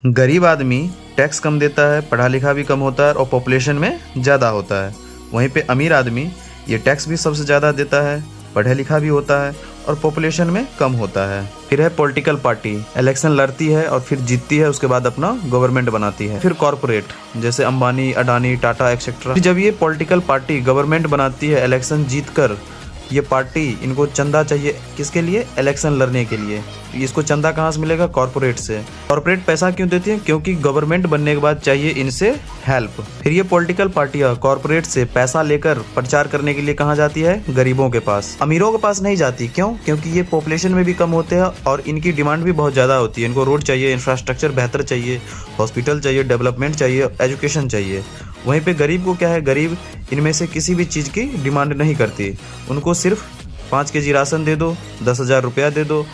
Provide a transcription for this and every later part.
गरीब आदमी टैक्स कम देता है, पढ़ा लिखा भी कम होता है और पॉपुलेशन में ज़्यादा होता है। वहीं पे अमीर आदमी ये टैक्स भी सबसे ज़्यादा देता है, पढ़ा लिखा भी होता है और पॉपुलेशन में कम होता है। फिर है पॉलिटिकल पार्टी, इलेक्शन लड़ती है और फिर जीतती है, उसके बाद अपना गवर्नमेंट बनाती है। फिर कॉरपोरेट जैसे अंबानी, अडानी, टाटा एक्सेट्रा। जब ये पॉलिटिकल पार्टी गवर्नमेंट बनाती है इलेक्शन जीत कर, ये पार्टी इनको चंदा चाहिए किसके लिए? इलेक्शन लड़ने के लिए। इसको चंदा कहाँ से मिलेगा? कॉर्पोरेट से। कॉर्पोरेट पैसा क्यों देती है? क्योंकि गवर्नमेंट बनने के बाद चाहिए इनसे हेल्प। फिर ये पॉलिटिकल पार्टियां कॉर्पोरेट से पैसा लेकर प्रचार करने के लिए कहाँ जाती है? गरीबों के पास। अमीरों के पास नहीं जाती। क्यों? क्योंकि ये पॉपुलेशन में भी कम होते हैं और इनकी डिमांड भी बहुत ज़्यादा होती है। इनको रोड चाहिए, इंफ्रास्ट्रक्चर बेहतर चाहिए, हॉस्पिटल चाहिए, डेवलपमेंट चाहिए, एजुकेशन चाहिए। वहीं पे गरीब को क्या है? गरीब इनमें से किसी भी चीज़ की डिमांड नहीं करती। उनको सिर्फ 5 केजी राशन दे दो, 10,000 रुपया दे दो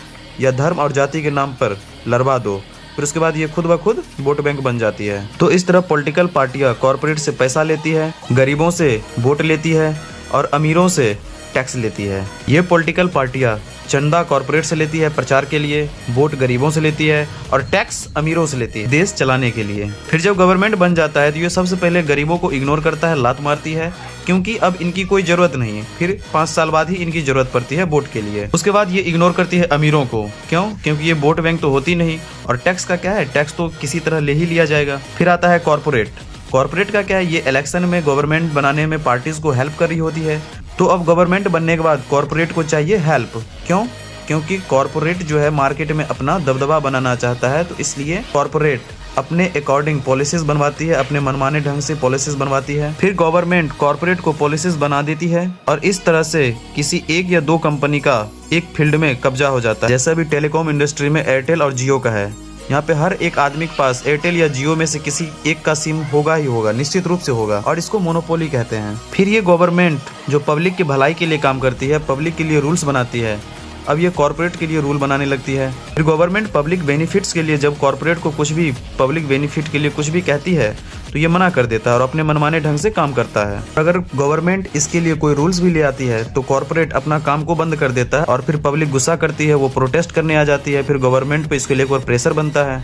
या धर्म और जाति के नाम पर लड़वा दो, फिर उसके बाद ये खुद ब खुद वोट बैंक बन जाती है। तो इस तरह पॉलिटिकल पार्टियां कॉर्पोरेट से पैसा लेती है, गरीबों से वोट लेती है और अमीरों से टैक्स लेती है। ये पॉलिटिकल पार्टियां चंदा कॉर्पोरेट से लेती है प्रचार के लिए, वोट गरीबों से लेती है और टैक्स अमीरों से लेती है देश चलाने के लिए। फिर जब गवर्नमेंट बन जाता है तो ये सबसे पहले गरीबों को इग्नोर करता है, लात मारती है, क्योंकि अब इनकी कोई जरूरत नहीं है। फिर 5 साल बाद ही इनकी जरूरत पड़ती है वोट के लिए। उसके बाद ये इग्नोर करती है अमीरों को। क्यों? क्योंकि ये वोट बैंक तो होती नहीं और टैक्स का क्या है? टैक्स तो किसी तरह ले ही लिया जाएगा। फिर आता है कॉर्पोरेट। कॉर्पोरेट का क्या है? ये इलेक्शन में गवर्नमेंट बनाने में पार्टीज को हेल्प कर रही होती है। तो अब गवर्नमेंट बनने के बाद कॉर्पोरेट को चाहिए हेल्प। क्यों? क्योंकि कॉर्पोरेट जो है मार्केट में अपना दबदबा बनाना चाहता है, तो इसलिए कॉर्पोरेट अपने अकॉर्डिंग पॉलिसीज बनवाती है, अपने मनमाने ढंग से पॉलिसीज बनवाती है। फिर गवर्नमेंट कॉर्पोरेट को पॉलिसीज बना देती है और इस तरह से किसी एक या दो कंपनी का एक फील्ड में कब्जा हो जाता है। जैसा अभी टेलीकॉम इंडस्ट्री में एयरटेल और जियो का है। यहाँ पे हर एक आदमी के पास एयरटेल या जियो में से किसी एक का सिम होगा ही होगा, निश्चित रूप से होगा, और इसको मोनोपोली कहते हैं। फिर ये गवर्नमेंट जो पब्लिक की भलाई के लिए काम करती है, पब्लिक के लिए रूल्स बनाती है, अब ये कॉर्पोरेट के लिए रूल बनाने लगती है। फिर गवर्नमेंट पब्लिक बेनिफिट्स के लिए जब कॉर्पोरेट को कुछ भी पब्लिक बेनिफिट के लिए कुछ भी कहती है तो ये मना कर देता है और अपने मनमाने ढंग से काम करता है। अगर गवर्नमेंट इसके लिए कोई रूल्स भी ले आती है तो कॉर्पोरेट अपना काम को बंद कर देता है और फिर पब्लिक गुस्सा करती है, वो प्रोटेस्ट करने आ जाती है। फिर गवर्नमेंट पे इसके लिए कोई प्रेशर बनता है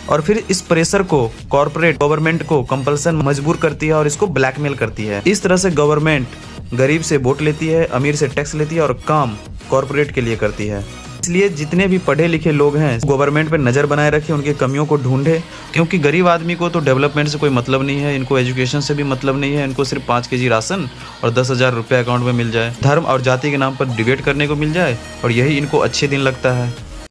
और फिर इस प्रेशर को कॉर्पोरेट गवर्नमेंट को कंपल्सन मजबूर करती है और इसको ब्लैकमेल करती है। इस तरह से गवर्नमेंट गरीब से वोट लेती है, अमीर से टैक्स लेती है और काम कॉर्पोरेट के लिए करती है। इसलिए जितने भी पढ़े लिखे लोग हैं गवर्नमेंट पे नज़र बनाए रखें, उनकी कमियों को ढूंढे, क्योंकि गरीब आदमी को तो डेवलपमेंट से कोई मतलब नहीं है, इनको एजुकेशन से भी मतलब नहीं है। इनको सिर्फ 5 केजी राशन और 10,000 रुपये अकाउंट में मिल जाए, धर्म और जाति के नाम पर डिबेट करने को मिल जाए और यही इनको अच्छे दिन लगता है।